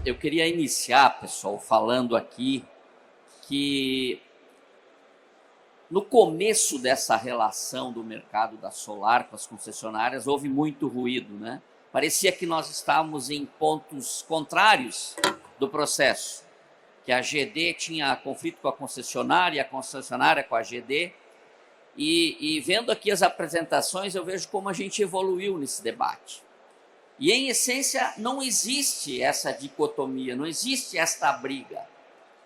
Eu queria iniciar, pessoal, falando aqui que no começo dessa relação do mercado da solar com as concessionárias houve muito ruído, né? Parecia que nós estávamos em pontos contrários do processo, que a GD tinha conflito com a concessionária com a GD, e vendo aqui as apresentações eu vejo como a gente evoluiu nesse debate. E, em essência, não existe essa dicotomia, não existe esta briga.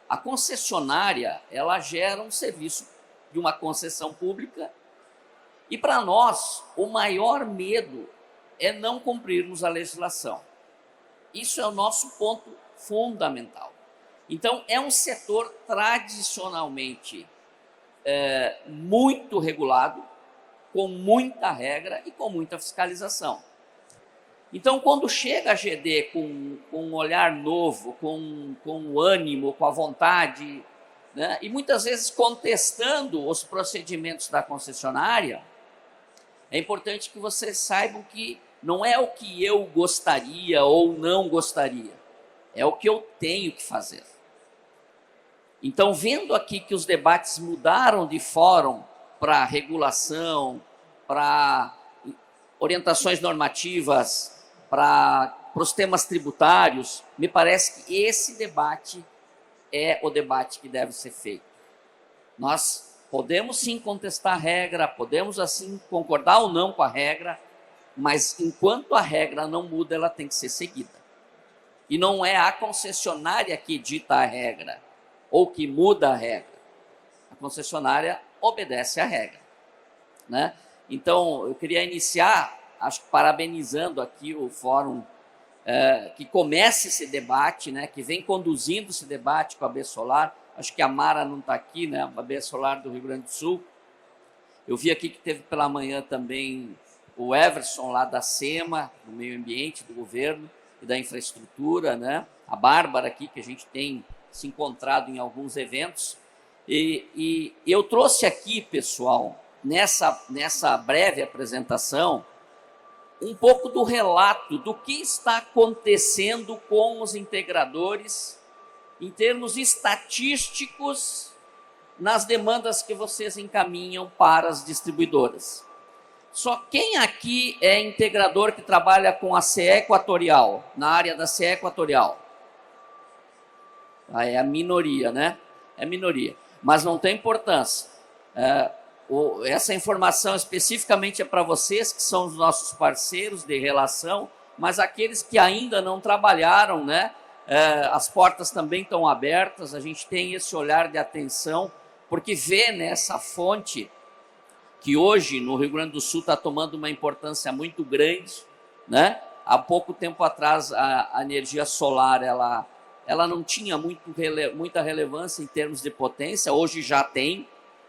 A concessionária, ela gera um serviço de uma concessão pública e, para nós, o maior medo é não cumprirmos a legislação. Isso é o nosso ponto fundamental. Então, é um setor tradicionalmente muito regulado, com muita regra e com muita fiscalização. Então, quando chega a GD com um olhar novo, com o ânimo, com a vontade, né, e muitas vezes contestando os procedimentos da concessionária, é importante que vocês saibam que não é o que eu gostaria ou não gostaria, é o que eu tenho que fazer. Então, vendo aqui que os debates mudaram de fórum para regulação, para orientações normativas, para os temas tributários, me parece que esse debate é o debate que deve ser feito. Nós podemos sim contestar a regra, podemos assim concordar ou não com a regra, mas enquanto a regra não muda, ela tem que ser seguida. E não é a concessionária que dita a regra ou que muda a regra. A concessionária obedece à regra, né? Então, eu queria iniciar, acho que parabenizando aqui o fórum que começa esse debate, né, que vem conduzindo esse debate com a B Solar. Acho que a Mara não está aqui, né, a B Solar do Rio Grande do Sul. Eu vi aqui que teve pela manhã também o Everson lá da SEMA, do meio ambiente, do governo e da infraestrutura, né, a Bárbara aqui, que a gente tem se encontrado em alguns eventos. E eu trouxe aqui, pessoal, nessa breve apresentação, um pouco do relato do que está acontecendo com os integradores em termos estatísticos nas demandas que vocês encaminham para as distribuidoras. Só quem aqui é integrador que trabalha com a CE Equatorial, na área da CE Equatorial? É a minoria, né? É a minoria, mas não tem importância. Essa informação especificamente é para vocês, que são os nossos parceiros de relação, mas aqueles que ainda não trabalharam, né? As portas também estão abertas, a gente tem esse olhar de atenção, porque vê nessa fonte que hoje no Rio Grande do Sul está tomando uma importância muito grande, né? Há pouco tempo atrás a energia solar ela não tinha muita relevância em termos de potência, hoje já tem.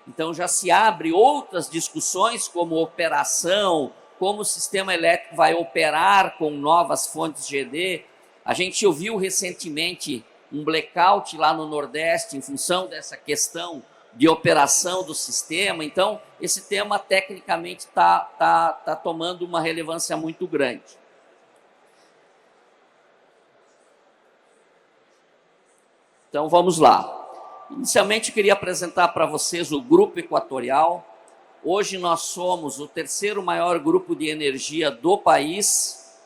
Então já se abre outras discussões como operação, como o sistema elétrico vai operar com novas fontes GD. A gente ouviu recentemente um blackout lá no Nordeste em função dessa questão de operação do sistema. Então esse tema tecnicamente tá tomando uma relevância muito grande. Então vamos lá. Inicialmente, eu queria apresentar para vocês o Grupo Equatorial. Hoje nós somos o terceiro maior grupo de energia do país.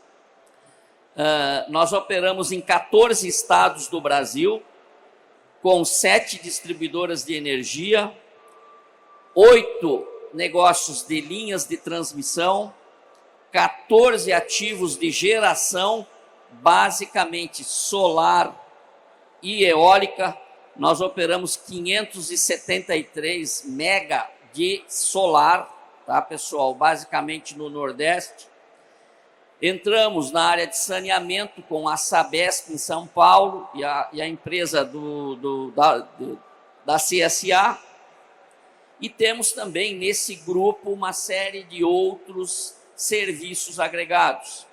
Nós operamos em 14 estados do Brasil, com 7 distribuidoras de energia, 8 negócios de linhas de transmissão, 14 ativos de geração, basicamente solar e eólica. Nós operamos 573 mega de solar, tá, pessoal? Basicamente no Nordeste. Entramos na área de saneamento com a Sabesp em São Paulo e a empresa da CSA. E temos também nesse grupo uma série de outros serviços agregados,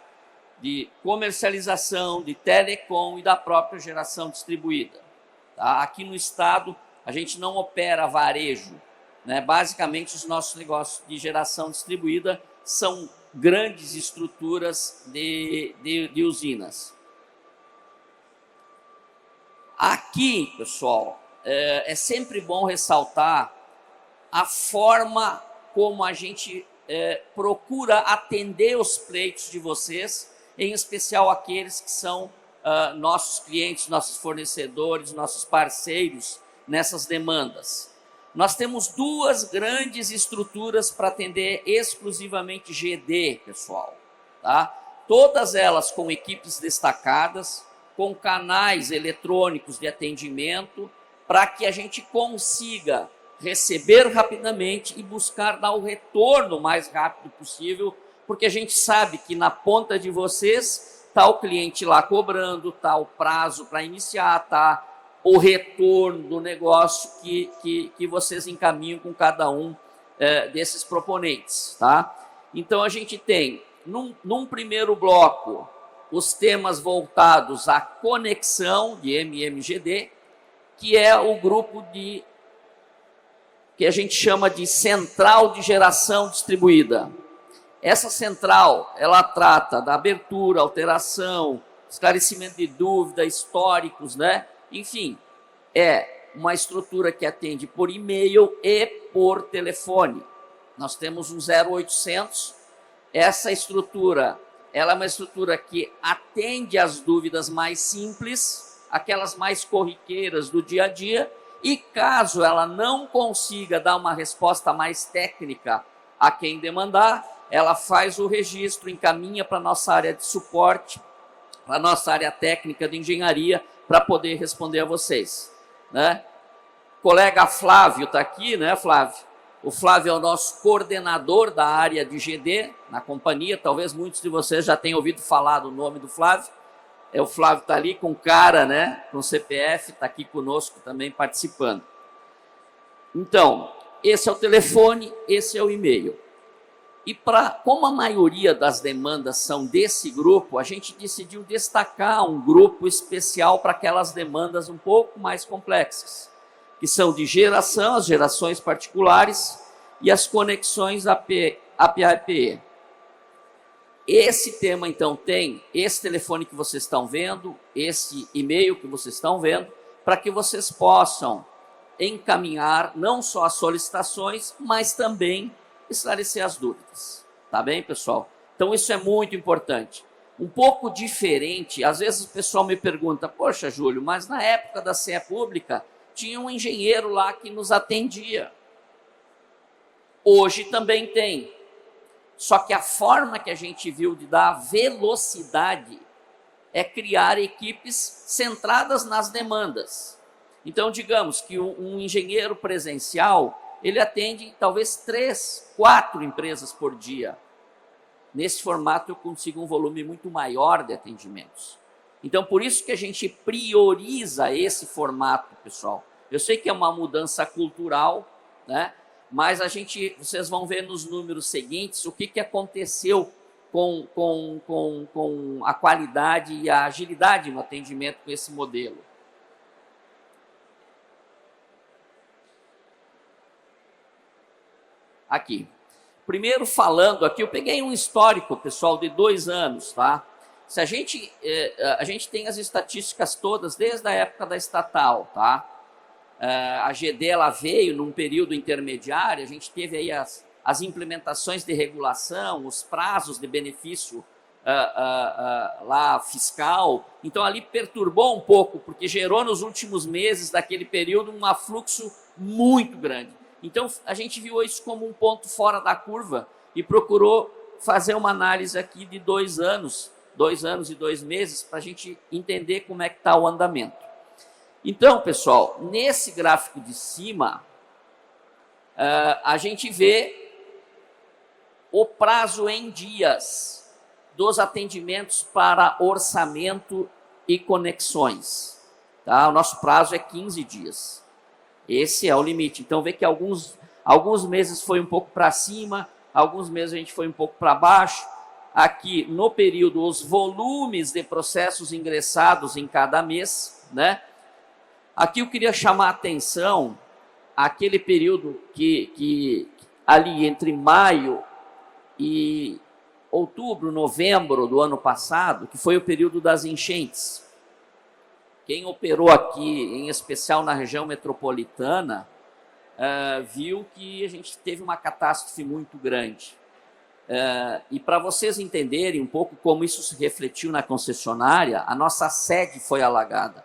de comercialização, de telecom e da própria geração distribuída. Aqui no estado, a gente não opera varejo, né? Basicamente, os nossos negócios de geração distribuída são grandes estruturas de usinas. Aqui, pessoal, é sempre bom ressaltar a forma como a gente procura atender os pleitos de vocês, em especial aqueles que são nossos clientes, nossos fornecedores, nossos parceiros nessas demandas. Nós temos duas grandes estruturas para atender exclusivamente GD, pessoal, tá? Todas elas com equipes destacadas, com canais eletrônicos de atendimento, para que a gente consiga receber rapidamente e buscar dar o retorno o mais rápido possível, porque a gente sabe que na ponta de vocês está o cliente lá cobrando, está o prazo para iniciar, está o retorno do negócio que vocês encaminham com cada um desses proponentes, tá? Então a gente tem, num primeiro bloco, os temas voltados à conexão de MMGD, que é o grupo que a gente chama de central de geração distribuída. Essa central, ela trata da abertura, alteração, esclarecimento de dúvida, históricos, né? Enfim, é uma estrutura que atende por e-mail e por telefone. Nós temos um 0800. Essa estrutura, ela é uma estrutura que atende às dúvidas mais simples, aquelas mais corriqueiras do dia a dia, e caso ela não consiga dar uma resposta mais técnica a quem demandar, ela faz o registro, encaminha para a nossa área de suporte, para a nossa área técnica de engenharia, para poder responder a vocês, né? O colega Flávio está aqui, né, Flávio? O Flávio é o nosso coordenador da área de GD na companhia. Talvez muitos de vocês já tenham ouvido falar do nome do Flávio. O Flávio está ali com cara, né, com CPF, está aqui conosco também participando. Então, esse é o telefone, esse é o e-mail. E como a maioria das demandas são desse grupo, a gente decidiu destacar um grupo especial para aquelas demandas um pouco mais complexas, que são de geração, as gerações particulares e as conexões API-PE. Esse tema, então, tem esse telefone que vocês estão vendo, esse e-mail que vocês estão vendo, para que vocês possam encaminhar não só as solicitações, mas também esclarecer as dúvidas. Tá bem, pessoal? Então, isso é muito importante. Um pouco diferente, às vezes o pessoal me pergunta, poxa, Júlio, mas na época da CE Pública, tinha um engenheiro lá que nos atendia. Hoje também tem. Só que a forma que a gente viu de dar velocidade é criar equipes centradas nas demandas. Então, digamos que um engenheiro presencial, ele atende talvez 3, 4 empresas por dia. Nesse formato eu consigo um volume muito maior de atendimentos. Então, por isso que a gente prioriza esse formato, pessoal. Eu sei que é uma mudança cultural, né? Mas vocês vão ver nos números seguintes o que aconteceu com a qualidade e a agilidade no atendimento com esse modelo. Aqui. Primeiro falando aqui, eu peguei um histórico, pessoal, de 2 anos, tá? Se a gente tem as estatísticas todas desde a época da estatal, tá? A GD ela veio num período intermediário, a gente teve aí as implementações de regulação, os prazos de benefício lá fiscal, então ali perturbou um pouco, porque gerou nos últimos meses daquele período um afluxo muito grande. Então a gente viu isso como um ponto fora da curva e procurou fazer uma análise aqui de 2 anos, 2 anos e 2 meses, para a gente entender como é que está o andamento. Então, pessoal, nesse gráfico de cima, a gente vê o prazo em dias dos atendimentos para orçamento e conexões. Tá? O nosso prazo é 15 dias. Esse é o limite. Então, vê que alguns meses foi um pouco para cima, alguns meses a gente foi um pouco para baixo. Aqui, no período, os volumes de processos ingressados em cada mês, né? Aqui eu queria chamar a atenção aquele período que ali entre maio e outubro, novembro do ano passado, que foi o período das enchentes, quem operou aqui, em especial na região metropolitana, viu que a gente teve uma catástrofe muito grande. E para vocês entenderem um pouco como isso se refletiu na concessionária, a nossa sede foi alagada.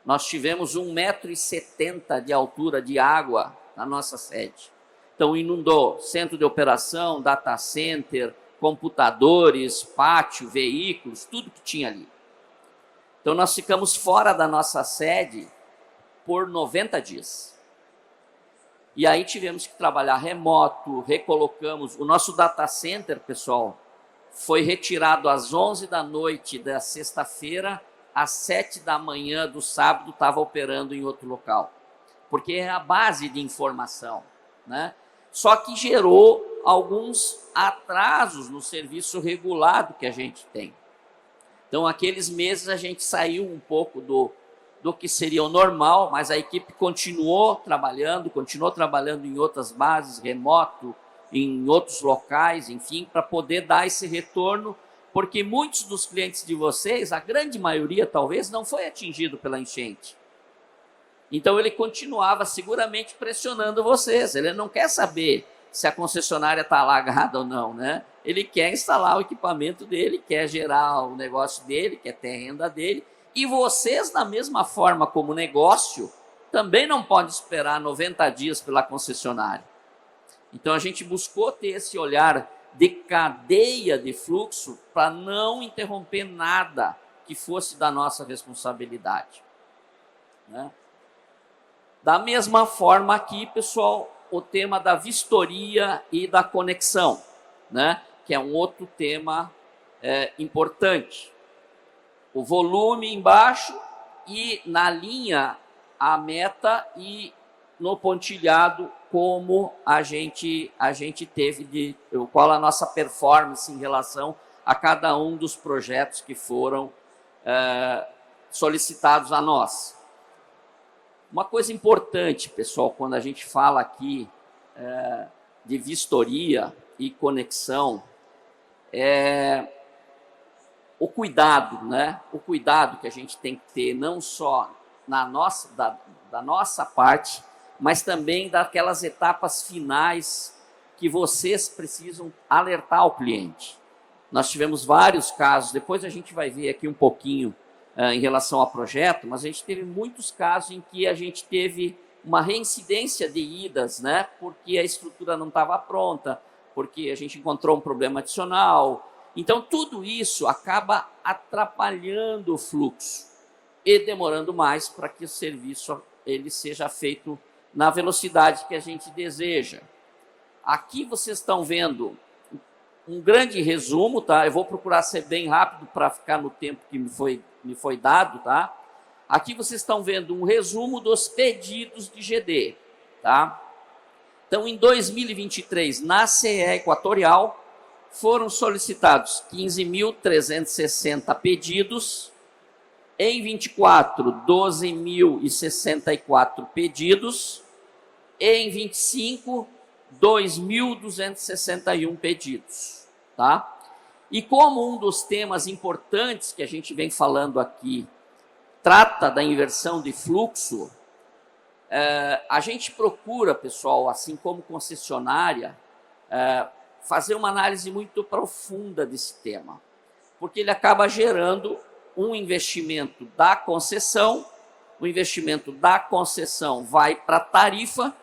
Nós tivemos 1,70 m de altura de água na nossa sede. Então, inundou centro de operação, data center, computadores, pátio, veículos, tudo que tinha ali. Então, nós ficamos fora da nossa sede por 90 dias. E aí tivemos que trabalhar remoto, recolocamos. O nosso data center, pessoal, foi retirado às 11 da noite da sexta-feira, às 7 da manhã do sábado estava operando em outro local. Porque é a base de informação, né? Só que gerou alguns atrasos no serviço regulado que a gente tem. Então, aqueles meses a gente saiu um pouco do que seria o normal, mas a equipe continuou trabalhando em outras bases, remoto, em outros locais, enfim, para poder dar esse retorno, porque muitos dos clientes de vocês, a grande maioria talvez, não foi atingido pela enchente. Então, ele continuava seguramente pressionando vocês. Ele não quer saber se a concessionária está alagada ou não, né? Ele quer instalar o equipamento dele, quer gerar o negócio dele, quer ter a renda dele. E vocês, da mesma forma como negócio, também não podem esperar 90 dias pela concessionária. Então, a gente buscou ter esse olhar de cadeia de fluxo para não interromper nada que fosse da nossa responsabilidade, né? Da mesma forma aqui, pessoal, o tema da vistoria e da conexão, né? Que é um outro tema importante. O volume embaixo e na linha a meta e no pontilhado como a gente teve, qual a nossa performance em relação a cada um dos projetos que foram solicitados a nós. Uma coisa importante, pessoal, quando a gente fala aqui de vistoria e conexão, é o cuidado, né? O cuidado que a gente tem que ter, não só da nossa parte, mas também daquelas etapas finais que vocês precisam alertar ao cliente. Nós tivemos vários casos, depois a gente vai ver aqui um pouquinho em relação ao projeto, mas a gente teve muitos casos em que a gente teve uma reincidência de idas, né? Porque a estrutura não estava pronta, porque a gente encontrou um problema adicional. Então, tudo isso acaba atrapalhando o fluxo e demorando mais para que o serviço ele seja feito na velocidade que a gente deseja. Aqui vocês estão vendo um grande resumo, tá? Eu vou procurar ser bem rápido para ficar no tempo que me foi dado, tá? Aqui vocês estão vendo um resumo dos pedidos de GD, tá? Então, em 2023, na CE Equatorial, foram solicitados 15.360 pedidos, em 24, 12.064 pedidos, em 25, 2.261 pedidos, tá? E como um dos temas importantes que a gente vem falando aqui trata da inversão de fluxo, a gente procura, pessoal, assim como concessionária, fazer uma análise muito profunda desse tema, porque ele acaba gerando um investimento da concessão, o investimento da concessão vai para a tarifa,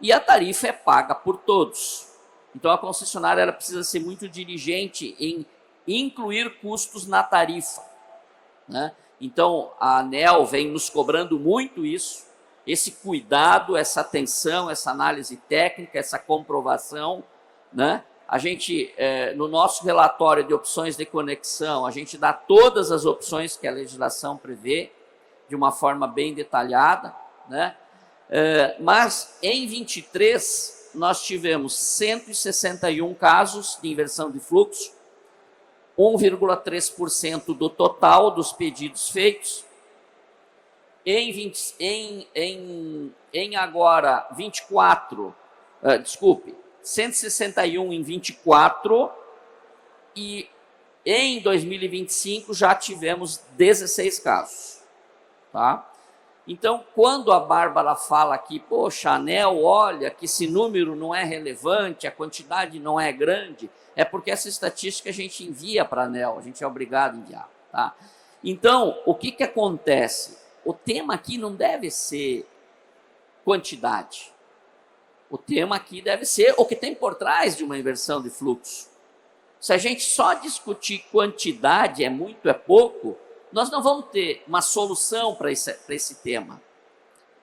e a tarifa é paga por todos. Então, a concessionária ela precisa ser muito diligente em incluir custos na tarifa, né? Então, a ANEEL vem nos cobrando muito isso, esse cuidado, essa atenção, essa análise técnica, essa comprovação, né? A gente, no nosso relatório de opções de conexão, a gente dá todas as opções que a legislação prevê, de uma forma bem detalhada, né? Mas, em 23, nós tivemos 161 casos de inversão de fluxo, 1,3% do total dos pedidos feitos. Em agora 24, 161 em 24 e Em 2025 já tivemos 16 casos, tá? Então, quando a Bárbara fala aqui, poxa, ANEEL, olha que esse número não é relevante, a quantidade não é grande, é porque essa estatística a gente envia para a ANEEL, a gente é obrigado a enviar, tá? Então, o que acontece? O tema aqui não deve ser quantidade. O tema aqui deve ser o que tem por trás de uma inversão de fluxo. Se a gente só discutir quantidade, é muito, é pouco, nós não vamos ter uma solução para esse tema.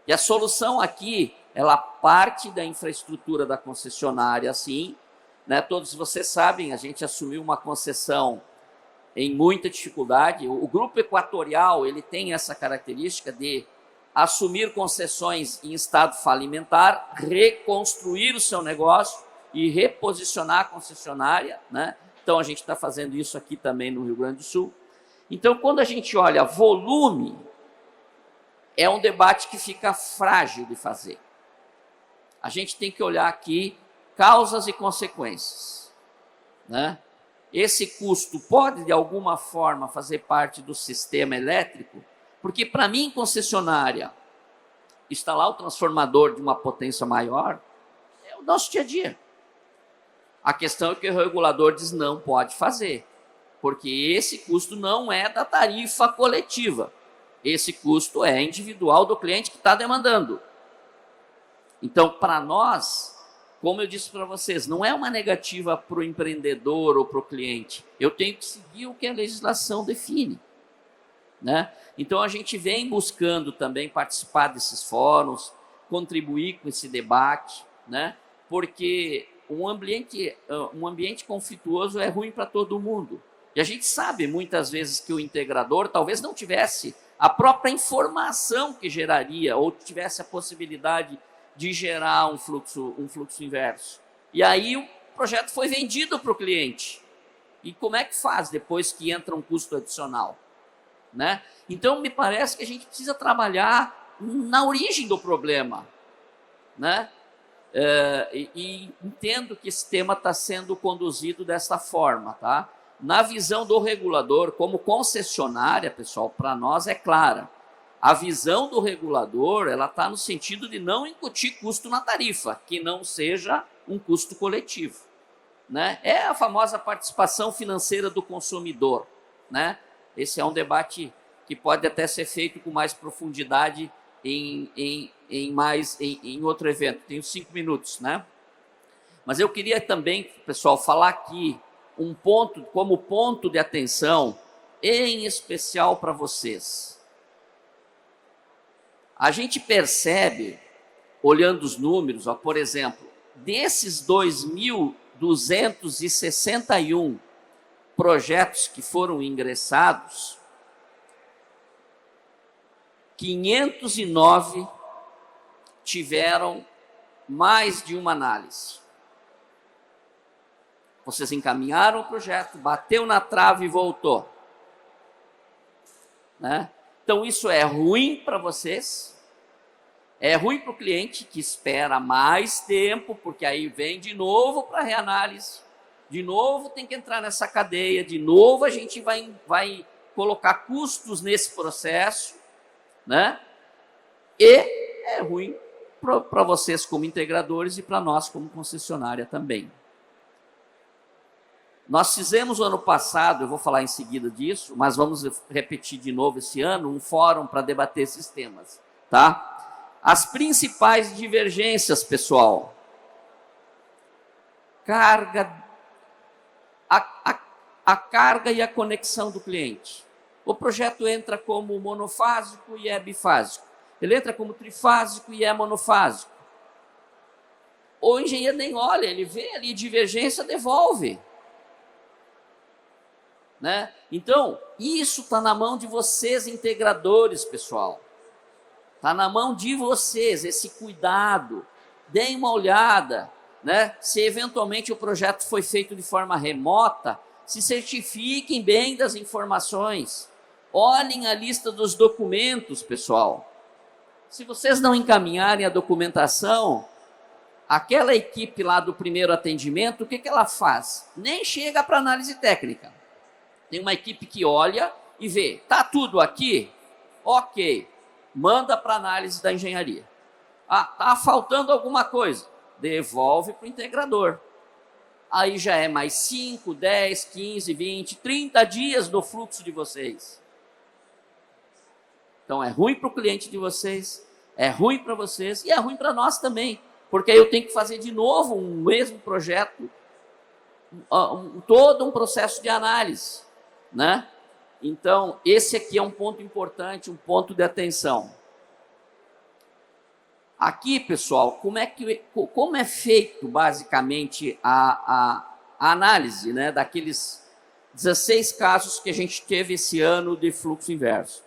E a solução aqui, ela parte da infraestrutura da concessionária, sim, né? Todos vocês sabem, a gente assumiu uma concessão em muita dificuldade. O Grupo Equatorial, ele tem essa característica de assumir concessões em estado falimentar, reconstruir o seu negócio e reposicionar a concessionária, né? Então, a gente está fazendo isso aqui também no Rio Grande do Sul. Então, quando a gente olha volume, é um debate que fica frágil de fazer. A gente tem que olhar aqui causas e consequências, né? Esse custo pode, de alguma forma, fazer parte do sistema elétrico, porque, para mim, concessionária, instalar o transformador de uma potência maior é o nosso dia a dia. A questão é que o regulador diz não pode fazer, porque esse custo não é da tarifa coletiva. Esse custo é individual do cliente que está demandando. Então, para nós, como eu disse para vocês, não é uma negativa para o empreendedor ou para o cliente. Eu tenho que seguir o que a legislação define, né? Então, a gente vem buscando também participar desses fóruns, contribuir com esse debate, né? Porque um ambiente conflituoso é ruim para todo mundo. E a gente sabe, muitas vezes, que o integrador talvez não tivesse a própria informação que geraria, ou tivesse a possibilidade de gerar um fluxo inverso. E aí o projeto foi vendido para o cliente. E como é que faz depois que entra um custo adicional, né? Então, me parece que a gente precisa trabalhar na origem do problema, né? E entendo que esse tema está sendo conduzido dessa forma, tá? Na visão do regulador, como concessionária, pessoal, para nós é clara. A visão do regulador, ela está no sentido de não incutir custo na tarifa, que não seja um custo coletivo, né? É a famosa participação financeira do consumidor, né? Esse é um debate que pode até ser feito com mais profundidade em outro evento. Tenho 5 minutos, né? Mas eu queria também, pessoal, falar aqui um ponto, como ponto de atenção, em especial para vocês. A gente percebe, olhando os números, ó, por exemplo, desses 2.261 projetos que foram ingressados, 509 tiveram mais de uma análise. Vocês encaminharam o projeto, bateu na trave e voltou, né? Então, isso é ruim para vocês, é ruim para o cliente, que espera mais tempo, porque aí vem de novo para a reanálise, de novo tem que entrar nessa cadeia, de novo a gente vai colocar custos nesse processo, né? E é ruim para vocês como integradores e para nós como concessionária também. Nós fizemos o ano passado, eu vou falar em seguida disso, mas vamos repetir de novo esse ano, um fórum para debater esses temas, tá? As principais divergências, pessoal. A carga e a conexão do cliente. O projeto entra como monofásico e é bifásico. Ele entra como trifásico e é monofásico. O engenheiro nem olha, ele vê ali divergência, devolve, né? Então, isso está na mão de vocês, integradores, pessoal. Está na mão de vocês, esse cuidado. Deem uma olhada, né? Se eventualmente o projeto foi feito de forma remota, se certifiquem bem das informações. Olhem a lista dos documentos, pessoal. Se vocês não encaminharem a documentação, aquela equipe lá do primeiro atendimento, o que ela faz? Nem chega para análise técnica. Tem uma equipe que olha e vê, tá tudo aqui? Ok, manda para análise da engenharia. Ah, tá faltando alguma coisa, devolve para o integrador. Aí já é mais 5, 10, 15, 20, 30 dias do fluxo de vocês. Então é ruim para o cliente de vocês, é ruim para vocês e é ruim para nós também, porque aí eu tenho que fazer de novo um mesmo projeto, todo um processo de análise, né? Então esse aqui é um ponto importante, um ponto de atenção. Aqui, pessoal, como é feito basicamente a análise, né, daqueles 16 casos que a gente teve esse ano de fluxo inverso?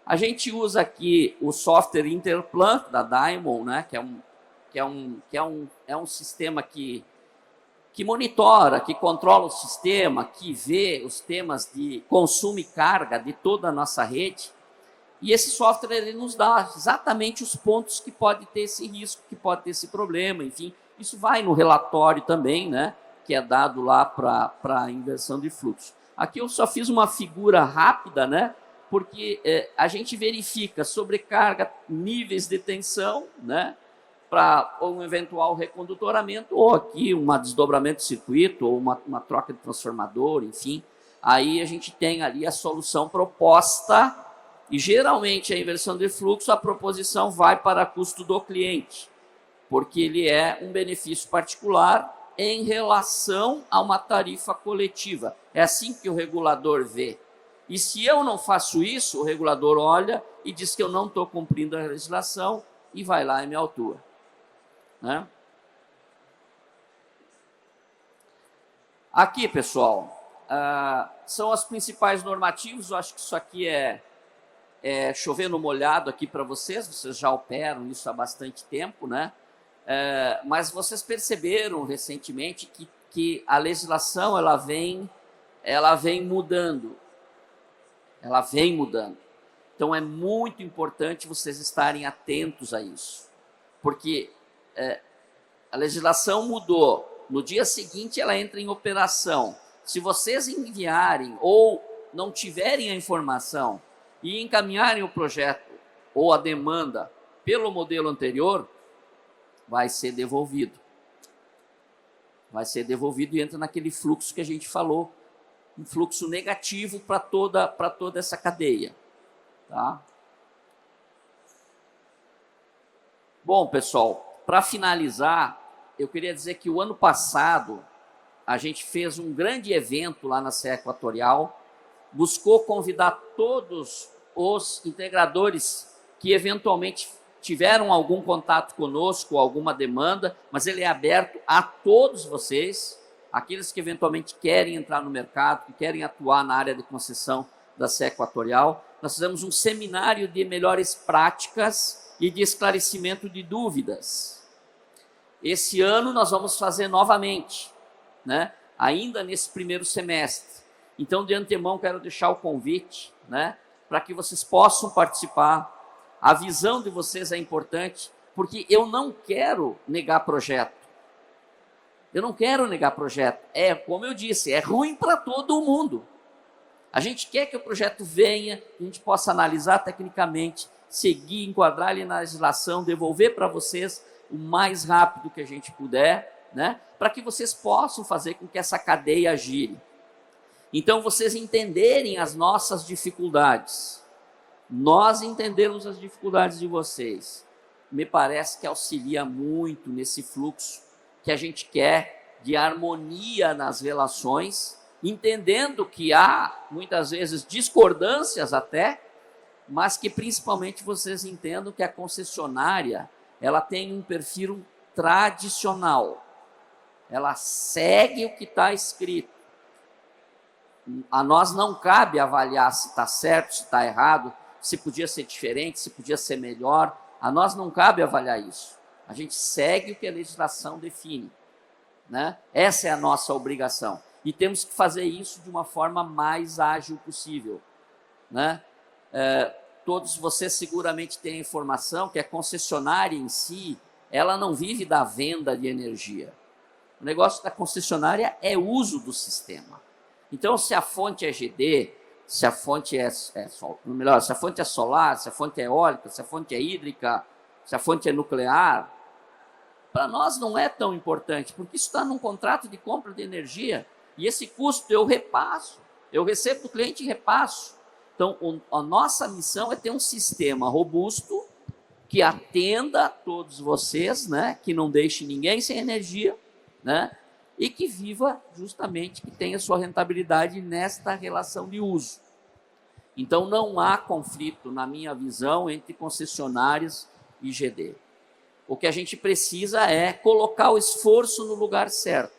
A gente usa aqui o software Interplan da Diamond, né, que é um sistema que monitora, que controla o sistema, que vê os temas de consumo e carga de toda a nossa rede. E esse software ele nos dá exatamente os pontos que pode ter esse risco, que pode ter esse problema, enfim. Isso vai no relatório também, né, que é dado lá para a inversão de fluxo. Aqui eu só fiz uma figura rápida, né, porque a gente verifica sobrecarga, níveis de tensão, né, para um eventual recondutoramento, ou aqui um desdobramento de circuito, ou uma troca de transformador, enfim. Aí a gente tem ali a solução proposta. E geralmente a inversão de fluxo, a proposição vai para custo do cliente, porque ele é um benefício particular em relação a uma tarifa coletiva. É assim que o regulador vê. E se eu não faço isso, o regulador olha e diz que eu não estou cumprindo a legislação e vai lá e me autua, né? Aqui, pessoal, são os principais normativos. Eu acho que isso aqui é chover no molhado aqui para vocês já operam isso há bastante tempo, né? Mas vocês perceberam recentemente que a legislação ela vem mudando. Ela vem mudando. Então é muito importante vocês estarem atentos a isso, porque a legislação mudou. No dia seguinte ela entra em operação. Se vocês enviarem ou não tiverem a informação e encaminharem o projeto ou a demanda pelo modelo anterior, vai ser devolvido. Vai ser devolvido e entra naquele fluxo que a gente falou, um fluxo negativo para toda essa cadeia. Tá? Bom, pessoal, para finalizar, eu queria dizer que o ano passado a gente fez um grande evento lá na Serra Equatorial, buscou convidar todos os integradores que eventualmente tiveram algum contato conosco, alguma demanda, mas ele é aberto a todos vocês, aqueles que eventualmente querem entrar no mercado, que querem atuar na área de concessão da Serra Equatorial. Nós fizemos um seminário de melhores práticas e de esclarecimento de dúvidas. Esse ano nós vamos fazer novamente, né? Ainda nesse primeiro semestre. Então, de antemão, quero deixar o convite, né, para que vocês possam participar. A visão de vocês é importante, porque eu não quero negar projeto. Eu não quero negar projeto. Como eu disse, é ruim para todo mundo. A gente quer que o projeto venha, que a gente possa analisar tecnicamente, seguir, enquadrar ele na legislação, devolver para vocês o mais rápido que a gente puder, né, para que vocês possam fazer com que essa cadeia gire. Então, vocês entenderem as nossas dificuldades, nós entendermos as dificuldades de vocês, me parece que auxilia muito nesse fluxo que a gente quer de harmonia nas relações, entendendo que há, muitas vezes, discordâncias até, mas que principalmente vocês entendam que a concessionária ela tem um perfil tradicional. Ela segue o que está escrito. A nós não cabe avaliar se está certo, se está errado, se podia ser diferente, se podia ser melhor. A nós não cabe avaliar isso. A gente segue o que a legislação define, né? Essa é a nossa obrigação. E temos que fazer isso de uma forma mais ágil possível, né? Todos vocês seguramente têm a informação que a concessionária em si, ela não vive da venda de energia. O negócio da concessionária é uso do sistema. Então, se a fonte é GD, se a fonte melhor, se a fonte é solar, se a fonte é eólica, se a fonte é hídrica, se a fonte é nuclear, para nós não é tão importante, porque isso está num contrato de compra de energia, e esse custo eu repasso, eu recebo do cliente e repasso. Então, a nossa missão é ter um sistema robusto que atenda a todos vocês, né, que não deixe ninguém sem energia, né, e que viva justamente, que tenha sua rentabilidade nesta relação de uso. Então, não há conflito, na minha visão, entre concessionárias e GD. O que a gente precisa é colocar o esforço no lugar certo.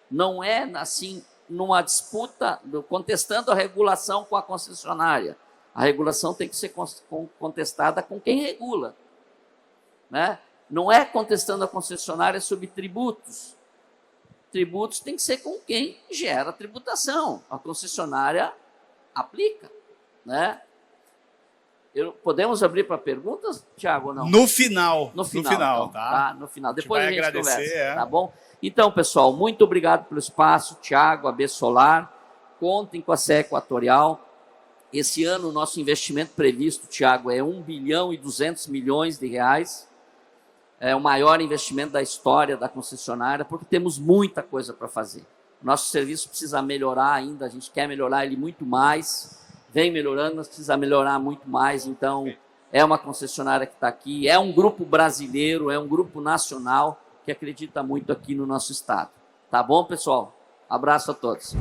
Não é, assim, numa disputa, contestando a regulação com a concessionária. A regulação tem que ser contestada com quem regula, né? Não é contestando a concessionária sobre tributos. Tributos tem que ser com quem gera tributação. A concessionária aplica, né? Podemos abrir para perguntas, Tiago, ou não? No final. No final, então, tá? No final. Depois a gente conversa, tá bom? Então, pessoal, muito obrigado pelo espaço. Tiago, AB Solar, contem com a CE Equatorial. Esse ano, o nosso investimento previsto, Tiago, é 1 bilhão e 200 milhões de reais. É o maior investimento da história da concessionária, porque temos muita coisa para fazer. Nosso serviço precisa melhorar ainda, a gente quer melhorar ele muito mais. Vem melhorando, mas precisa melhorar muito mais. Então, é uma concessionária que está aqui, é um grupo brasileiro, é um grupo nacional que acredita muito aqui no nosso estado. Tá bom, pessoal? Abraço a todos.